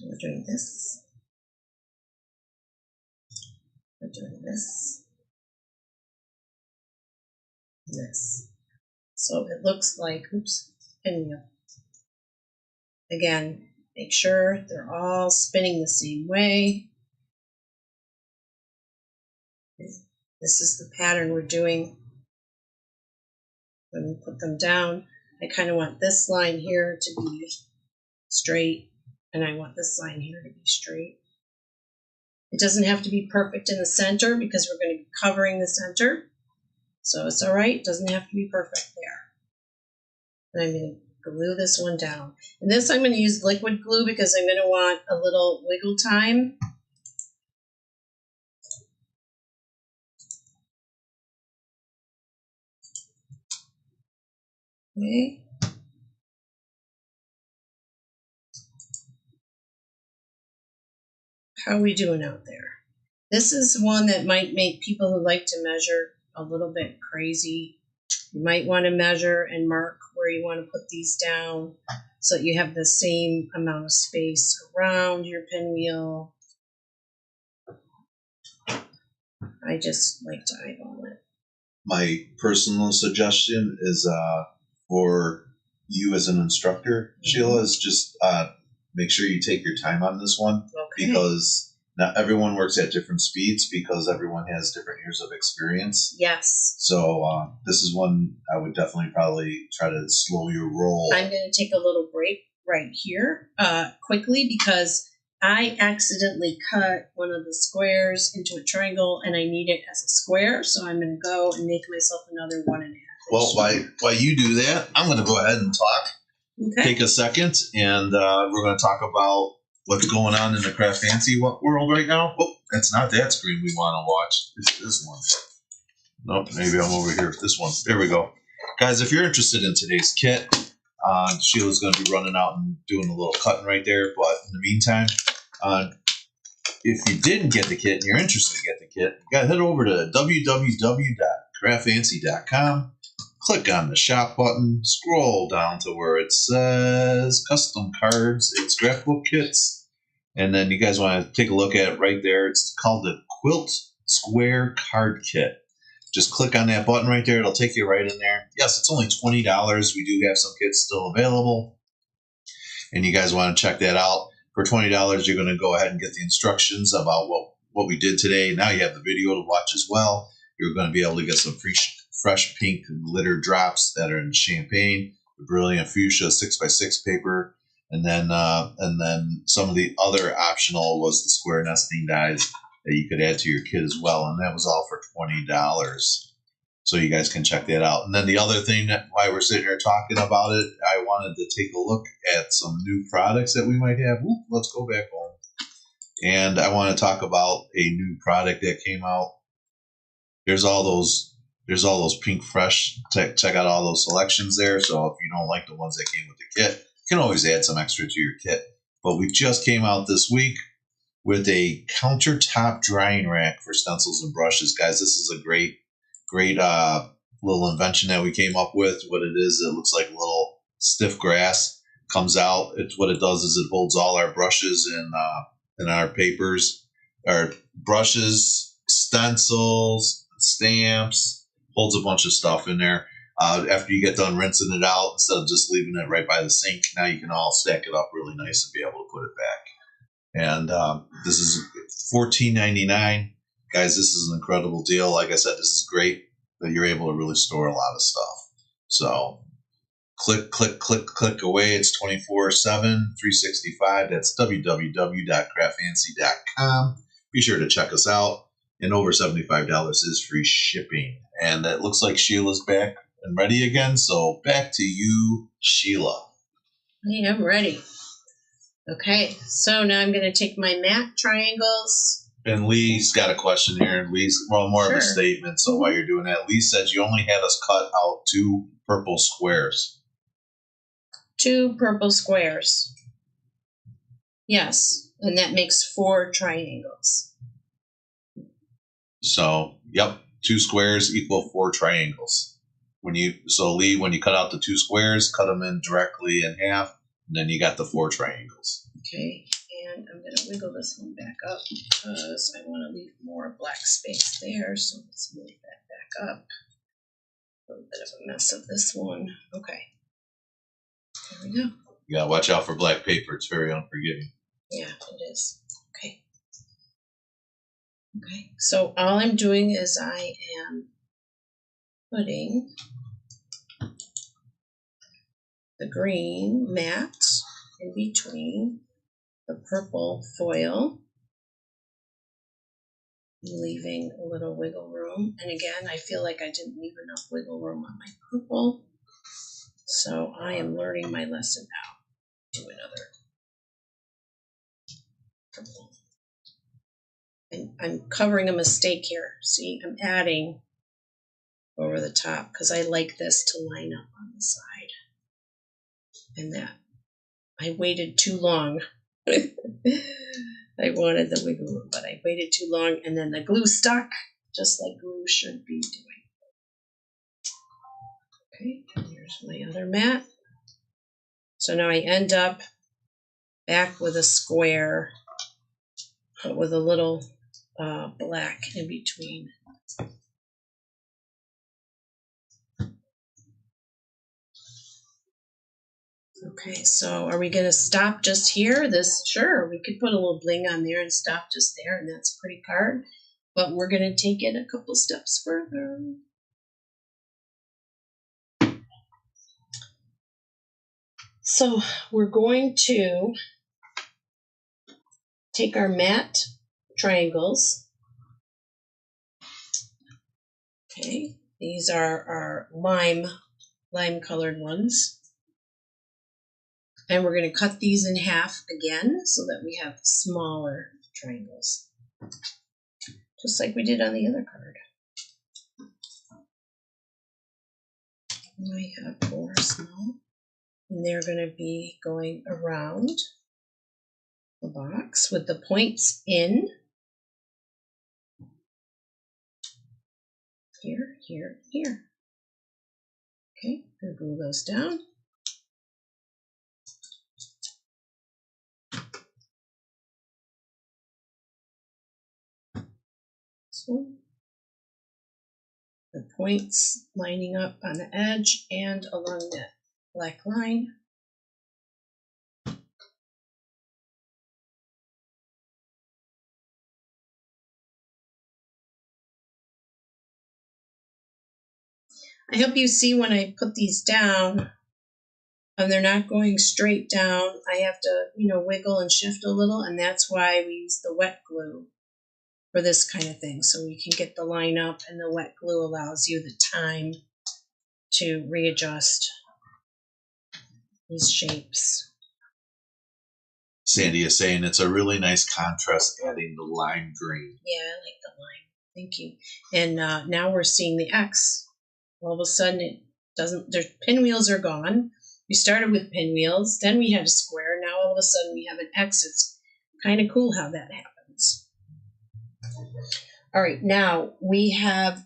We're doing this. We're doing this. This. So it looks like, oops, pinwheel. Again, make sure they're all spinning the same way. This is the pattern we're doing. When we put them down, I kind of want this line here to be straight, and I want this line here to be straight. It doesn't have to be perfect in the center because we're going to be covering the center. So it's all right. It doesn't have to be perfect there. And I'm going to glue this one down. And this I'm going to use liquid glue because I'm going to want a little wiggle time. Okay. How are we doing out there? This is one that might make people who like to measure a little bit crazy. You might want to measure and mark where you want to put these down so that you have the same amount of space around your pinwheel. I just like to eyeball it. My personal suggestion is for you as an instructor, Sheila, is just make sure you take your time on this one. Okay. Because not everyone works at different speeds because everyone has different years of experience. Yes. So this is one I would definitely probably try to slow your roll. I'm going to take a little break right here quickly because I accidentally cut one of the squares into a triangle and I need it as a square. So I'm going to go and make myself another 1.5 inch. Well, while you do that, I'm going to go ahead and talk. Okay. Take a second, and we're going to talk about what's going on in the CraftFancy world right now. Oh, that's not that screen we want to watch. It's this one. Nope, maybe I'm over here with this one. There we go. Guys, if you're interested in today's kit, Sheila's going to be running out and doing a little cutting right there. But in the meantime, If you didn't get the kit and you're interested to get the kit, you got to head over to www.craftfancy.com. Click on the shop button, scroll down to where it says custom cards and scrapbook kits. And then you guys want to take a look at it right there. It's called the Quilt Square Card Kit. Just click on that button right there. It'll take you right in there. Yes, it's only $20. We do have some kits still available. And you guys want to check that out. For $20, you're going to go ahead and get the instructions about what we did today. Now you have the video to watch as well. You're going to be able to get some fresh pink glitter drops that are in champagne, the brilliant fuchsia 6x6 paper, and then some of the other optional was the square nesting dies that you could add to your kit as well, and that was all for $20. So you guys can check that out. And then the other thing that while we're sitting here talking about it, I wanted to take a look at some new products that we might have. Ooh, let's go back home. And I want to talk about a new product that came out. There's all those pink fresh. Check out all those selections there. So if you don't like the ones that came with the kit, you can always add some extra to your kit. But we just came out this week with a countertop drying rack for stencils and brushes. Guys, this is a great little invention that we came up with. What it is, it looks like a little stiff grass comes out. What it does is it holds all our brushes and our papers, our brushes, stencils, stamps, holds a bunch of stuff in there. After you get done rinsing it out, instead of just leaving it right by the sink, now you can all stack it up really nice and be able to put it back. And this is $14.99. Guys, this is an incredible deal. Like I said, this is great that you're able to really store a lot of stuff. So click away. It's 24/7, 365. That's www.craftfancy.com. Be sure to check us out. And over $75 is free shipping. And it looks like Sheila's back and ready again. So back to you, Sheila. I am ready. Okay, so now I'm going to take my matte triangles. And Lee's got a question here. Lee's more of a statement. So while you're doing that, Lee says you only had us cut out 2 purple squares. 2 purple squares. Yes, and that makes 4 triangles. So, yep, 2 squares equal 4 triangles. Lee, when you cut out the 2 squares, cut them in directly in half, and then you got the 4 triangles. Okay. And I'm going to wiggle this one back up because I want to leave more black space there. So let's move that back up. A little bit of a mess of this one. Okay. There we go. You got to watch out for black paper. It's very unforgiving. Yeah, it is. Okay. Okay. So all I'm doing is I am putting the green matte in between the purple foil, leaving a little wiggle room. And again, I feel like I didn't leave enough wiggle room on my purple. So I am learning my lesson now. Do another purple. And I'm covering a mistake here. See, I'm adding over the top because I like this to line up on the side. And that I waited too long. I wanted the wiggle room, but I waited too long, and then the glue stuck, just like glue should be doing. Okay, here's my other mat. So now I end up back with a square, but with a little black in between. Okay, so are we going to stop just here? Sure, we could put a little bling on there and stop just there, and that's a pretty card. But we're going to take it a couple steps further. So we're going to take our matte triangles. Okay, these are our lime colored ones. And we're going to cut these in half again so that we have smaller triangles. Just like we did on the other card. We have 4 small. And they're going to be going around the box with the points in. Here, here, here. Okay, I'm going to glue those down. So the points lining up on the edge and along that black line. I hope you see when I put these down, and they're not going straight down. I have to, wiggle and shift a little, and that's why we use the wet glue for this kind of thing, so we can get the line up, and the wet glue allows you the time to readjust these shapes. Sandy is saying it's a really nice contrast, adding the lime green. Yeah, I like the lime. Thank you. And now we're seeing the X. All of a sudden, it doesn't. Their pinwheels are gone. We started with pinwheels, then we had a square. Now all of a sudden we have an X. It's kind of cool how that happens. All right, now we have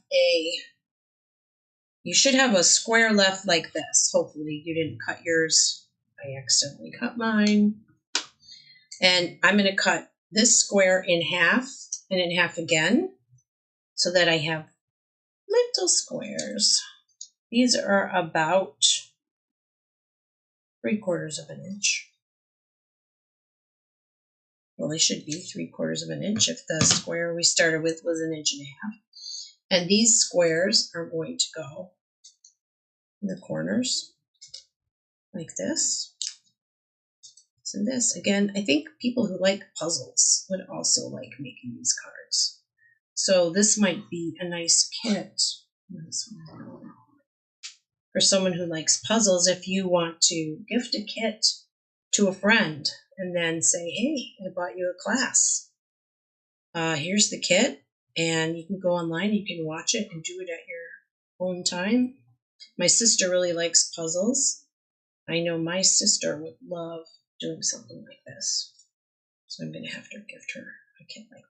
you should have a square left like this. Hopefully you didn't cut yours. I accidentally cut mine. And I'm going to cut this square in half and in half again so that I have little squares. These are about 3/4 of an inch. Well, they should be 3/4 of an inch if the square we started with was 1.5 inches. And these squares are going to go in the corners like this. And this, again, I think people who like puzzles would also like making these cards. So this might be a nice kit for someone who likes puzzles if you want to gift a kit to a friend and then say, hey, I bought you a class. Here's the kit, and you can go online, you can watch it and do it at your own time. My sister really likes puzzles. I know my sister would love doing something like this. So I'm going to have to gift her a kit like that.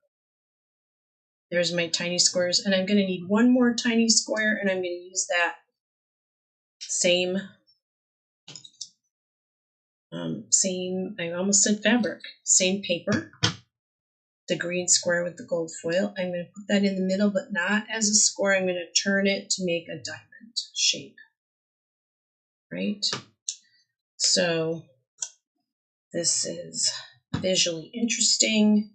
There's my tiny squares, and I'm going to need one more tiny square, and I'm going to use that same, I almost said fabric, same paper, the green square with the gold foil. I'm going to put that in the middle, but not as a square. I'm going to turn it to make a diamond shape, right? So this is visually interesting.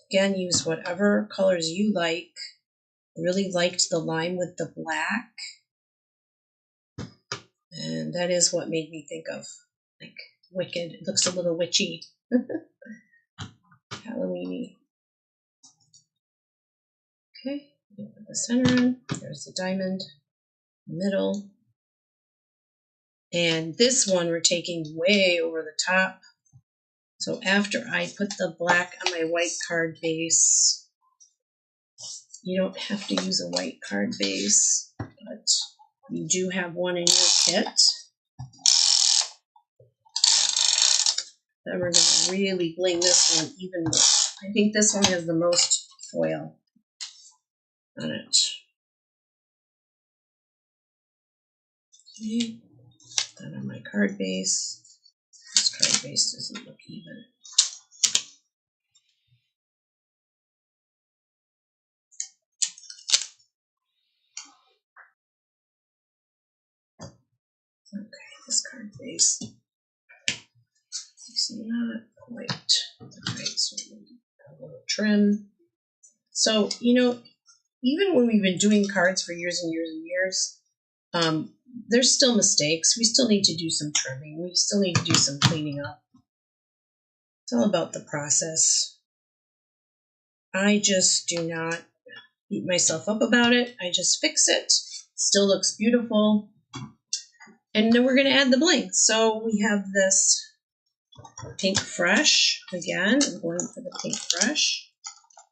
Again, use whatever colors you like. I really liked the lime with the black. And that is what made me think of like Wicked. It looks a little witchy. Halloween-y. Okay, put the center on. There's the diamond, middle. And this one we're taking way over the top. So after I put the black on my white card base, you don't have to use a white card base, but you do have one in your kit. Then we're going to really bling this one even more. I think this one has the most foil on it. Okay, that on my card base. This card base doesn't look even. Okay, this card base. It's not quite right, so we'll do a little trim. So, even when we've been doing cards for years and years and years, there's still mistakes. We still need to do some trimming. We still need to do some cleaning up. It's all about the process. I just do not beat myself up about it. I just fix it. It still looks beautiful. And then we're going to add the bling. So we have this Pink Fresh. Again, I'm going for the Pink Fresh.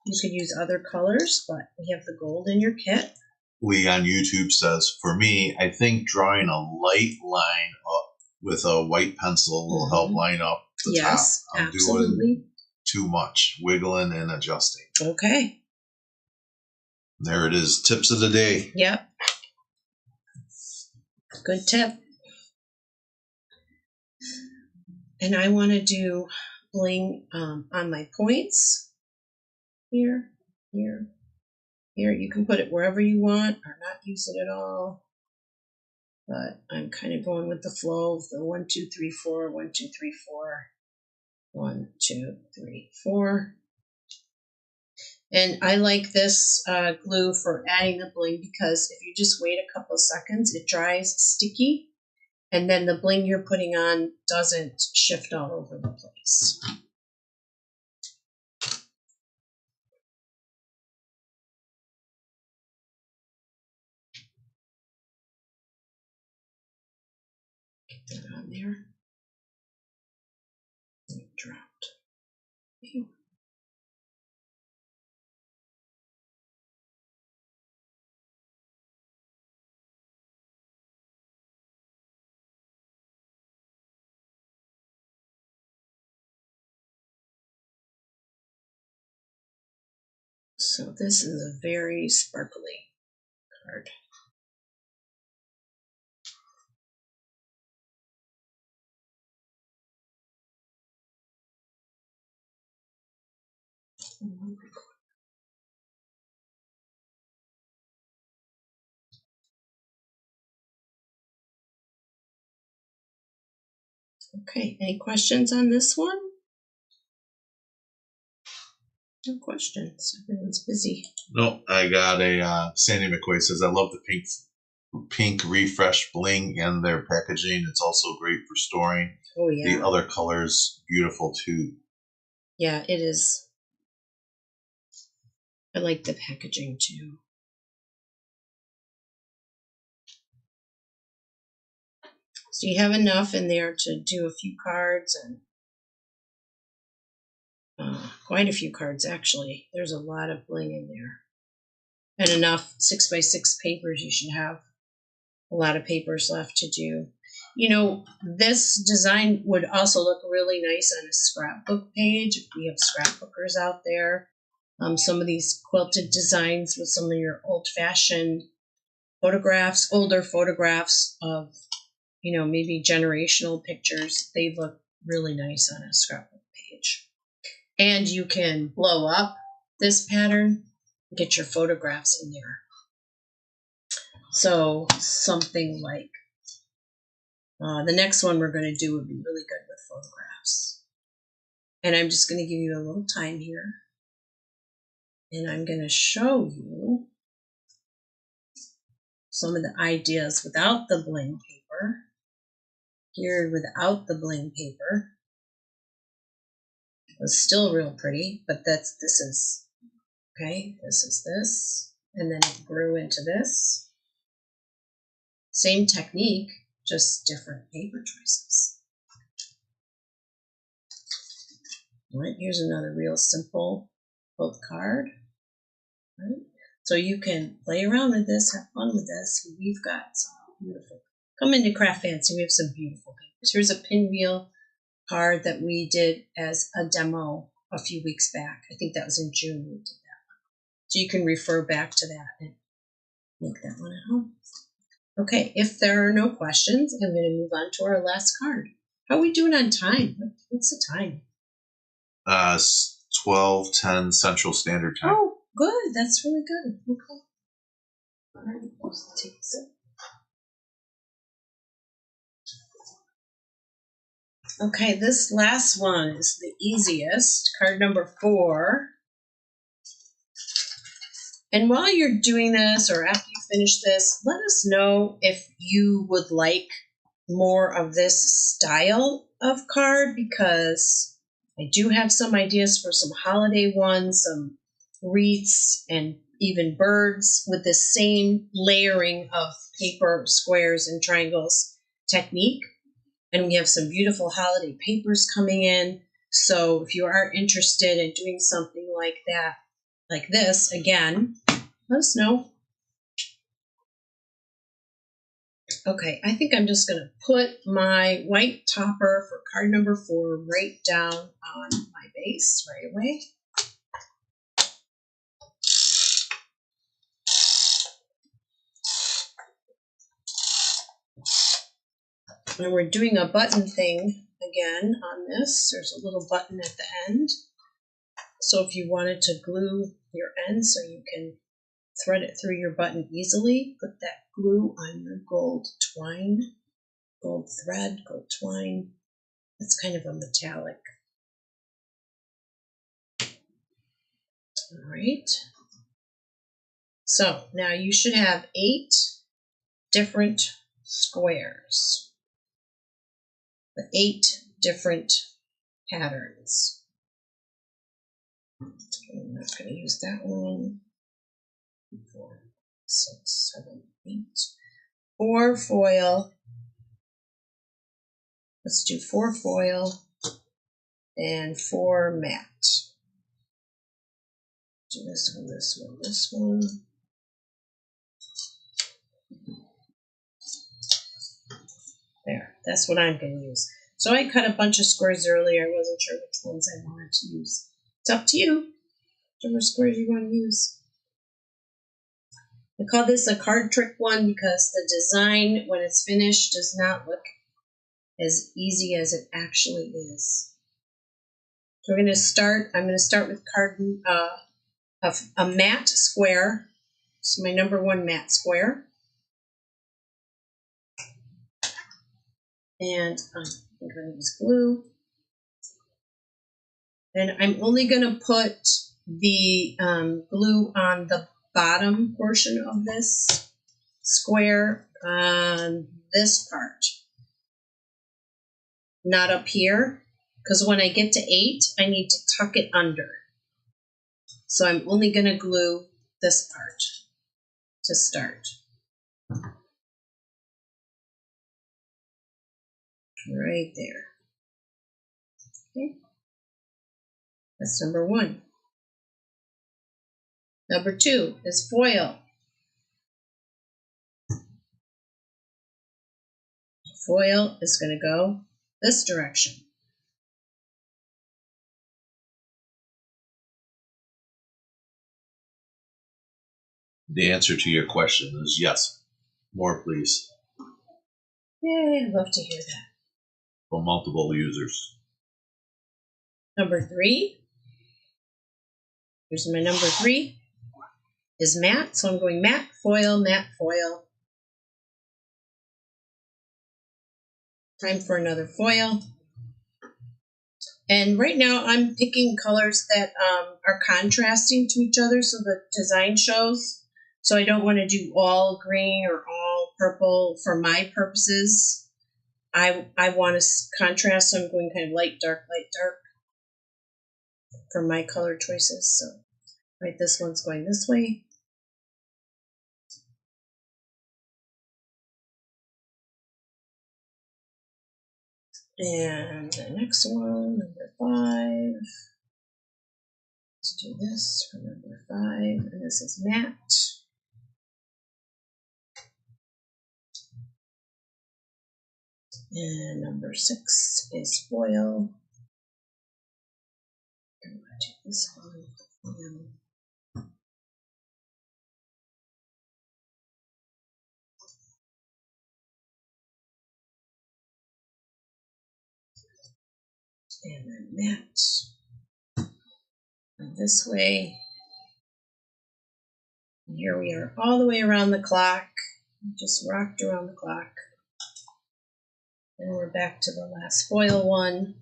You could use other colors, but we have the gold in your kit. Lee on YouTube says, for me, I think drawing a light line with a white pencil will help line up the top. I'm absolutely. doing too much wiggling and adjusting. Okay. There it is. Tips of the day. Yep. Good tip. And I want to do bling on my points. Here, here, here. You can put it wherever you want or not use it at all. But I'm kind of going with the flow of the 1, 2, 3, 4, 1, 2, 3, 4, 1, 2, 3, 4. And I like this glue for adding the bling because if you just wait a couple of seconds, it dries sticky. And then the bling you're putting on doesn't shift all over the place. Get that on there. It dropped. Okay. So this is a very sparkly card. Okay, any questions on this one? No questions. Everyone's busy. No, I got a Sandy McQuaid says, I love the pink refresh bling and their packaging. It's also great for storing. Oh, yeah. The other colors, beautiful too. Yeah, it is. I like the packaging too. So you have enough in there to do a few cards and quite a few cards actually. There's a lot of bling in there. And enough 6x6 papers. You should have a lot of papers left to do. You know, this design would also look really nice on a scrapbook page if we have scrapbookers out there. Some of these quilted designs with some of your old-fashioned photographs, older photographs of, you know, maybe generational pictures, they look really nice on a scrapbook page. And you can blow up this pattern, get your photographs in there. So something like the next one we're going to do would be really good with photographs. And I'm just going to give you a little time here. And I'm going to show you some of the ideas without the bling paper. Here without the bling paper. It was still real pretty, but this is, okay, this is this. And then it grew into this. Same technique, just different paper choices. All right, here's another real simple quilt card. Right? So you can play around with this, have fun with this. We've got some beautiful. Come into CraftFancy, we have some beautiful papers. Here's a pinwheel card that we did as a demo a few weeks back. I think that was in June we did that one. So you can refer back to that and make that one at home. Okay, if there are no questions, I'm going to move on to our last card. How are we doing on time? What's the time? 12:10 Central Standard Time. Oh, good. That's really good. Okay. All right, let's take a sip. Okay, this last one is the easiest, card number 4. And while you're doing this or after you finish this, let us know if you would like more of this style of card because I do have some ideas for some holiday ones, some wreaths, and even birds with the same layering of paper, squares, and triangles technique. And we have some beautiful holiday papers coming in. So if you are interested in doing something like that, like this, again, let us know. Okay, I think I'm just going to put my white topper for card number 4 right down on my base right away. And we're doing a button thing again on this. There's a little button at the end. So if you wanted to glue your end so you can thread it through your button easily, put that glue on your gold twine, gold thread, gold twine. It's kind of a metallic. All right. So now you should have 8 different squares with 8 different patterns. I'm not going to use that one. 4, 6, 7, 8. 4 foil. Let's do 4 foil and 4 matte. Do this one, this one, this one. There, that's what I'm going to use. So I cut a bunch of squares earlier. I wasn't sure which ones I wanted to use. It's up to you, whichever squares you want to use. I call this a card trick one because the design, when it's finished, does not look as easy as it actually is. So we're going to start. I'm going to start with a matte square. So my number 1 matte square. And I'm going to use glue. And I'm only going to put the glue on the bottom portion of this square on this part. Not up here, because when I get to 8, I need to tuck it under. So I'm only going to glue this part to start. Right there. Okay. That's number 1. Number 2 is foil. Foil is going to go this direction. The answer to your question is yes. More, please. Yay, I'd love to hear that. For multiple users. Number 3. Here's my number 3. Is matte, so I'm going matte, foil, matte, foil. Time for another foil. And right now I'm picking colors that are contrasting to each other so the design shows. So I don't want to do all green or all purple for my purposes. I want to contrast, so I'm going kind of light, dark for my color choices. So right, this one's going this way. And the next one, number 5. Let's do this for number 5, and this is matte. And number 6 is foil. I'm going to do this one. And then matte. And this way. And here we are all the way around the clock. Just rocked around the clock. And we're back to the last foil one.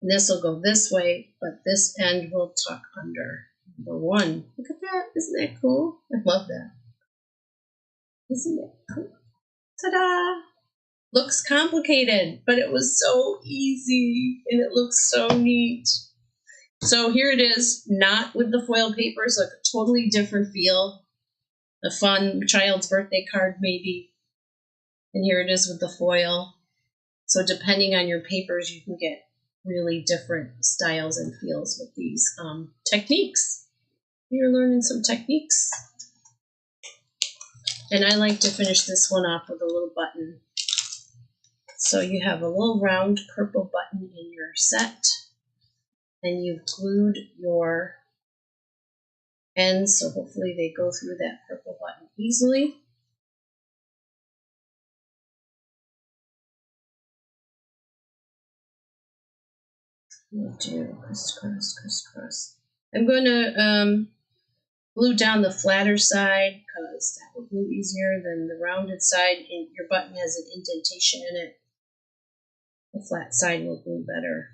And this will go this way, but this end will tuck under. Number 1. Look at that. Isn't that cool? I love that. Isn't it cool? Ta-da! Looks complicated, but it was so easy and it looks so neat. So here it is, not with the foil papers, like a totally different feel. A fun child's birthday card maybe. And here it is with the foil. So depending on your papers, you can get really different styles and feels with these techniques. You're learning some techniques. And I like to finish this one off with a little button. So you have a little round purple button in your set, and you've glued your ends, so hopefully they go through that purple button easily. We'll do crisscross, crisscross. I'm going to glue down the flatter side because that will glue easier than the rounded side. And your button has an indentation in it. The flat side will glue better.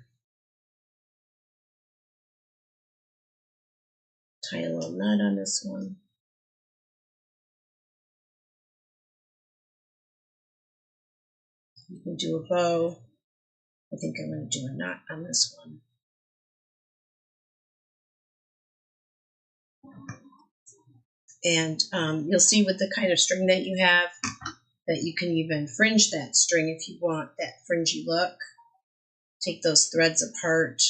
Tie a little knot on this one. You can do a bow. I think I'm going to do a knot on this one. And you'll see with the kind of string that you have that you can even fringe that string if you want that fringy look. Take those threads apart.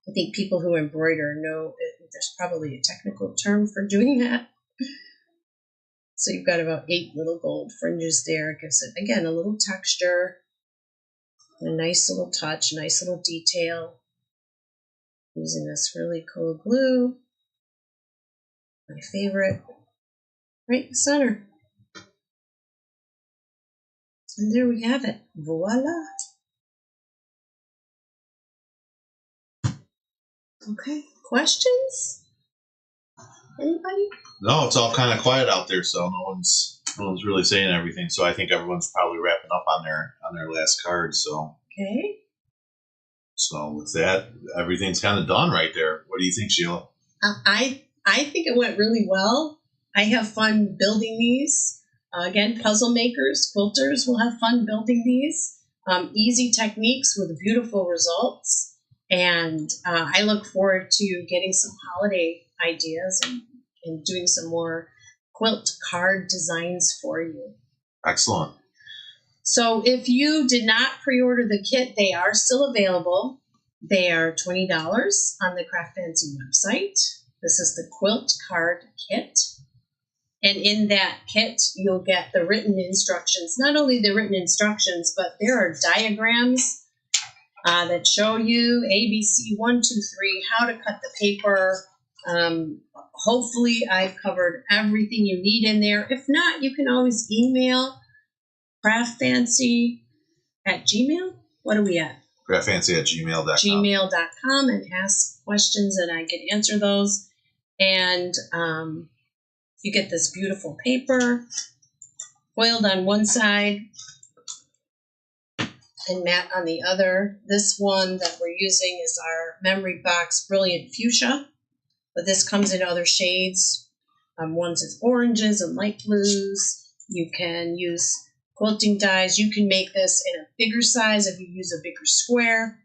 I think people who embroider know there's probably a technical term for doing that. So you've got about 8 little gold fringes there. It gives it, again, a little texture, a nice little touch, nice little detail. Using this really cool glue. My favorite. Right in the center. And there we have it. Voila. Okay. Questions? Anybody? No, it's all kind of quiet out there, so no one's really saying everything. So I think everyone's probably wrapping up on their last card. So okay. So with that, everything's kind of done right there. What do you think, Sheila? I think it went really well. I have fun building these. Again, puzzle makers, quilters will have fun building these. Easy techniques with beautiful results. And I look forward to getting some holiday ideas and doing some more quilt card designs for you. Excellent. So if you did not pre-order the kit, they are still available. They are $20 on the CraftFancy website. This is the quilt card kit. And in that kit, you'll get the written instructions. Not only the written instructions, but there are diagrams that show you ABC 1, 2, 3, how to cut the paper. Hopefully, I've covered everything you need in there. If not, you can always email CraftFancy at Gmail. What are we at? CraftFancy at gmail.com. Gmail.com and ask questions, and I can answer those. And you get this beautiful paper, foiled on one side and matte on the other. This one that we're using is our Memory Box Brilliant Fuchsia, but this comes in other shades. One's is oranges and light blues. You can use quilting dies. You can make this in a bigger size if you use a bigger square.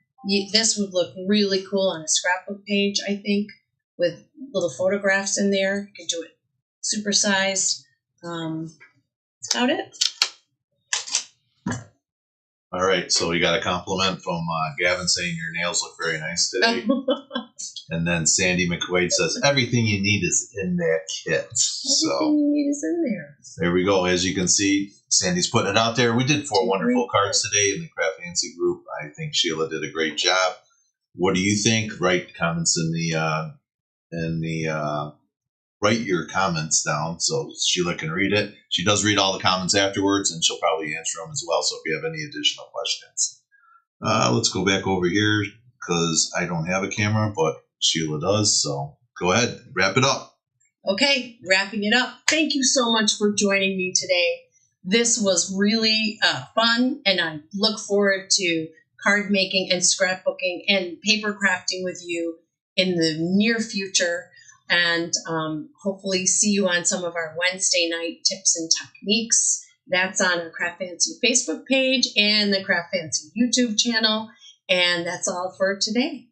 This would look really cool on a scrapbook page, I think, with little photographs in there. You can do it supersized. That's about it. All right, so we got a compliment from Gavin saying your nails look very nice today. And then Sandy McQuaid says, everything you need is in that kit. Everything you need is in there. There we go. As you can see, Sandy's putting it out there. We did 4 wonderful cards today in the CraftFancy group. I think Sheila did a great job. What do you think? Write comments in the write your comments down so Sheila can read it. She does read all the comments afterwards, and she'll probably answer them as well. So if you have any additional questions, let's go back over here because I don't have a camera, but Sheila does. So go ahead, wrap it up. Okay, wrapping it up. Thank you so much for joining me today. This was really fun, and I look forward to card making and scrapbooking and paper crafting with you in the near future. And hopefully see you on some of our Wednesday night tips and techniques. That's on our CraftFancy Facebook page and the CraftFancy YouTube channel. And that's all for today.